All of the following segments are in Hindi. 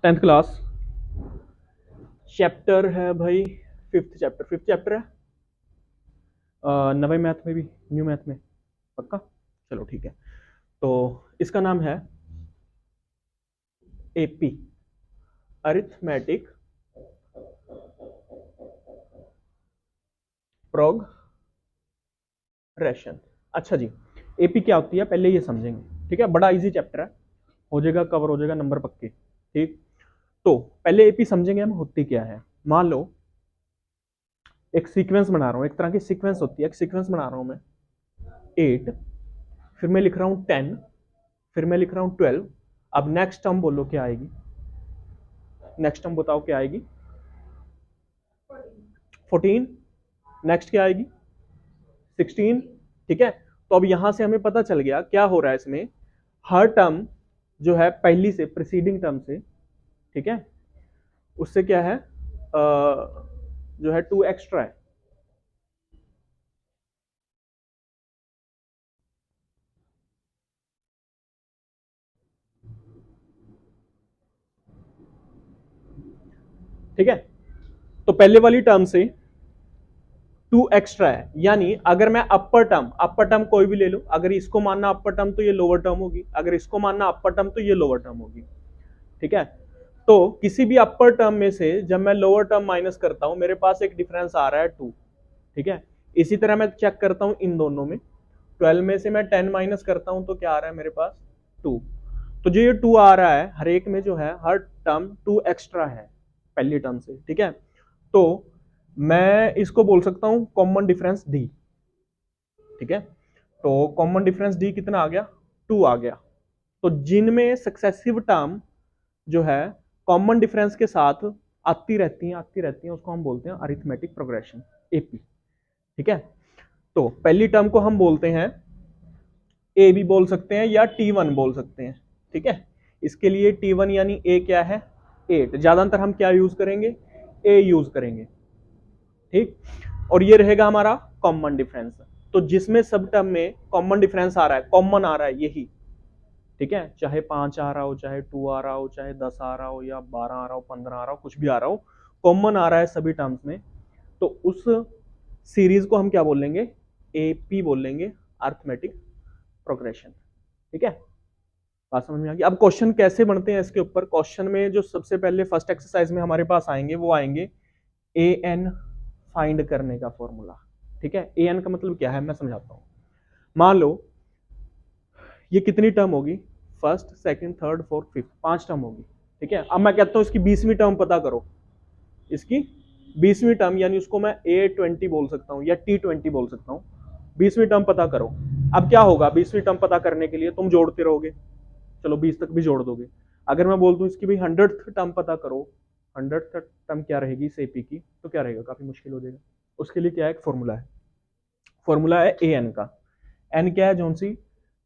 10th क्लास चैप्टर है भाई, फिफ्थ चैप्टर है। नवे मैथ में भी, न्यू मैथ में पक्का। चलो ठीक है। तो इसका नाम है एपी, अरिथमेटिक प्रोग्रेशन। अच्छा जी, एपी क्या होती है पहले ये समझेंगे, ठीक है। बड़ा इजी चैप्टर है, हो जाएगा, कवर हो जाएगा, नंबर पक्के। ठीक, तो पहले एपी समझेंगे हम होती क्या है। मान लो एक सीक्वेंस बना रहा हूं, एक तरह की सीक्वेंस होती है, एक सीक्वेंस बना रहा हूं मैं 8, फिर मैं लिख रहा हूं 10, फिर मैं लिख रहा हूं 12। अब नेक्स्ट टर्म बोलो क्या आएगी, नेक्स्ट टर्म बताओ क्या आएगी, 14। नेक्स्ट क्या आएगी, 16। ठीक है, तो अब यहां से हमें पता चल गया क्या हो रहा है इसमें। हर टर्म जो है पहली से, प्रीसीडिंग टर्म से, ठीक है, उससे क्या है, जो है 2 एक्स्ट्रा है। ठीक है, तो पहले वाली टर्म से 2 एक्स्ट्रा है, यानी अगर मैं अपर टर्म कोई भी ले लो, अगर इसको मानना अपर टर्म तो ये लोअर टर्म होगी, अगर इसको मानना अपर टर्म तो ये लोअर टर्म होगी। ठीक है, तो किसी भी अपर टर्म में से जब मैं लोअर टर्म माइनस करता हूं, मेरे पास एक डिफरेंस आ रहा है 2। ठीक है, इसी तरह मैं चेक करता हूं इन दोनों में, 12 में से मैं 10 माइनस करता हूं तो क्या आ रहा है मेरे पास, 2। तो जो ये 2 आ रहा है, हर एक में जो है हर टर्म 2 एक्स्ट्रा है पहली टर्म से। ठीक है, तो मैं इसको बोल सकता हूं कॉमन डिफरेंस डी। ठीक है, तो कॉमन डिफरेंस डी कितना आ गया, 2 आ गया। तो जिनमें सक्सेसिव टर्म जो है कॉमन डिफरेंस के साथ आती रहती हैं उसको हम बोलते हैं अरिथमेटिक प्रोग्रेशन, एपी। ठीक है, तो पहली टर्म को हम बोलते हैं ए भी बोल सकते हैं या T1 बोल सकते हैं। ठीक है, इसके लिए T1 यानी ए क्या है, 8। ज्यादातर हम क्या यूज करेंगे, ए यूज करेंगे। ठीक, और ये रहेगा हमारा कॉमन डिफरेंस। तो जिसमें सब टर्म में कॉमन डिफरेंस आ रहा है, कॉमन आ रहा है यही। ठीक है, चाहे 5 आ रहा हो, चाहे 2 आ रहा हो, चाहे 10 आ रहा हो, या 12 आ रहा हो, 15 आ रहा हो, कुछ भी आ रहा हो, कॉमन आ रहा है सभी टर्म्स में, तो उस सीरीज को हम क्या बोलेंगे, एपी बोलेंगे, अरिथमेटिक प्रोग्रेशन। ठीक है, बात समझ में आ गई। अब क्वेश्चन कैसे बनते हैं इसके ऊपर, क्वेश्चन में जो सबसे पहले फर्स्ट एक्सरसाइज में हमारे पास आएंगे वो आएंगे ए एन फाइंड करने का फॉर्मूला। ठीक है, ए एन का मतलब क्या है मैं समझाता हूं। मान लो ये कितनी टर्म होगी, first, second, third, fourth, fifth, 5 term होगी। ठीक है, अब मैं कहता हूं इसकी 20वीं टर्म पता करो, इसकी 20वीं टर्म, यानी उसको मैं A20 बोल सकता हूं या T20 बोल सकता हूं। 20वीं टर्म पता करो। अब क्या होगा, 20वीं टर्म पता करने के लिए तुम जोड़ते रहोगे, चलो 20 तक भी जोड़ दोगे। अगर मैं बोल दूं इसकी भी 100th टर्म पता करो, 100th टर्म क्या रहेगी इस एपी की, तो क्या रहेगा, काफी मुश्किल हो जाएगा। उसके लिए क्या है, एक फॉर्मूला है, फॉर्मूला है ए एन का। एन क्या है, जोन सी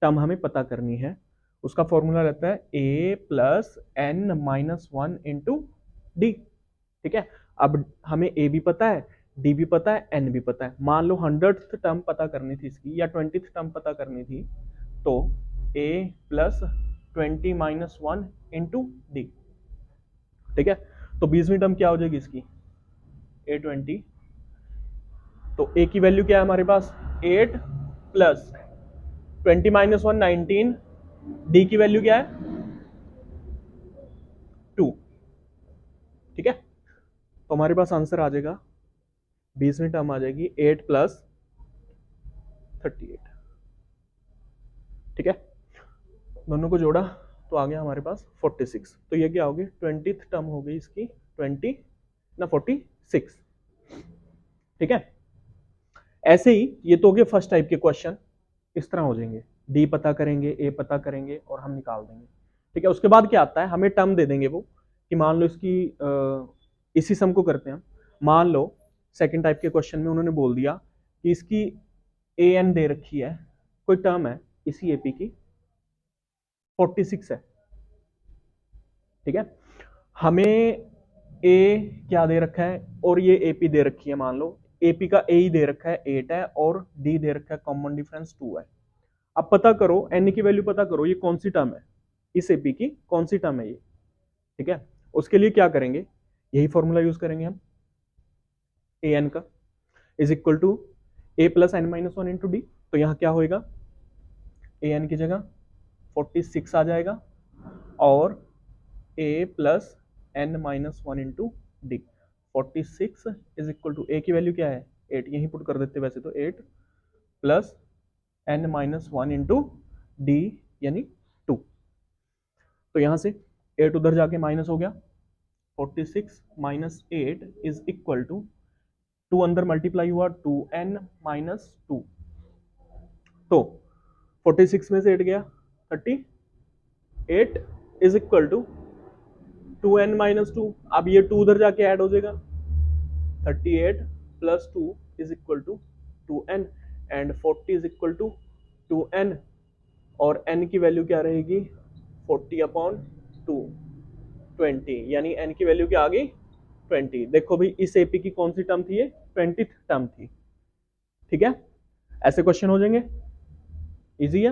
टर्म हमें पता करनी है, उसका फॉर्मूला रहता है A plus N minus 1 into D. ठीक है, अब हमें ए भी पता है, डी भी पता है, एन भी पता है। मान लो 100th टर्म पता करनी थी इसकी, या 20th टर्म पता करनी थी, तो ए प्लस 20 माइनस 1 इंटू डी। ठीक है, तो 20वीं टर्म क्या हो जाएगी इसकी, A20। तो ए की वैल्यू क्या है हमारे पास, 8 प्लस 20 माइनस 1 19, डी की वैल्यू क्या है, 2। ठीक है, तो हमारे पास आंसर आ जाएगा, 20वीं टर्म आ जाएगी 8 प्लस 38। ठीक है, दोनों को जोड़ा तो आ गया हमारे पास 46। तो ये क्या होगी, 20th टर्म हो गई इसकी 20 ना 46। ठीक है, ऐसे ही ये तो हो गए फर्स्ट टाइप के क्वेश्चन, इस तरह हो जाएंगे, डी पता करेंगे, ए पता करेंगे और हम निकाल देंगे। ठीक है, उसके बाद क्या आता है, हमें टर्म दे देंगे वो, कि मान लो इसकी इसी सम को करते हैं हम। मान लो सेकंड टाइप के क्वेश्चन में उन्होंने बोल दिया कि इसकी ए एन दे रखी है, कोई टर्म है इसी एपी की 46 है। ठीक है, हमें ए क्या दे रखा है और ये एपी दे रखी है, मान लो एपी का ए ही दे रखा है 8 है और डी दे रखा है कॉमन डिफरेंस 2 है। अब पता करो एन की वैल्यू पता करो, ये कौन सी टर्म है, इस एपी की कौन सी टर्म है ये। ठीक है, उसके लिए क्या करेंगे, यही फॉर्मूला यूज करेंगे हम, ए एन का is equal to a plus N minus one into d. तो यहाँ क्या होएगा, ए एन की जगह 46 आ जाएगा और A plus N minus one into D. 46 is equal to A की वैल्यू क्या है 8, यहीं पुट कर देते वैसे तो 8 plus N minus one into d यानी 2। तो यहां से 8 उधर जाके माइनस हो गया, 46 माइनस 8 इज इक्वल टू 2 अंदर मल्टीप्लाई हुआ 2n माइनस 2। तो 46 में से 8 गया 38 is equal to 2n minus 2। अब ये 2 उधर जाके ऐड हो जाएगा, 38 plus 2 is equal to 2n and 40 is equal to 2n और n की वैल्यू क्या रहेगी 40 अपॉन 2 20, यानी n की वैल्यू क्या आ गई 20। देखो भाई इस एपी की कौन सी टर्म थी, ये 20th टर्म थी। ठीक है, ऐसे क्वेश्चन हो जाएंगे, इजी है।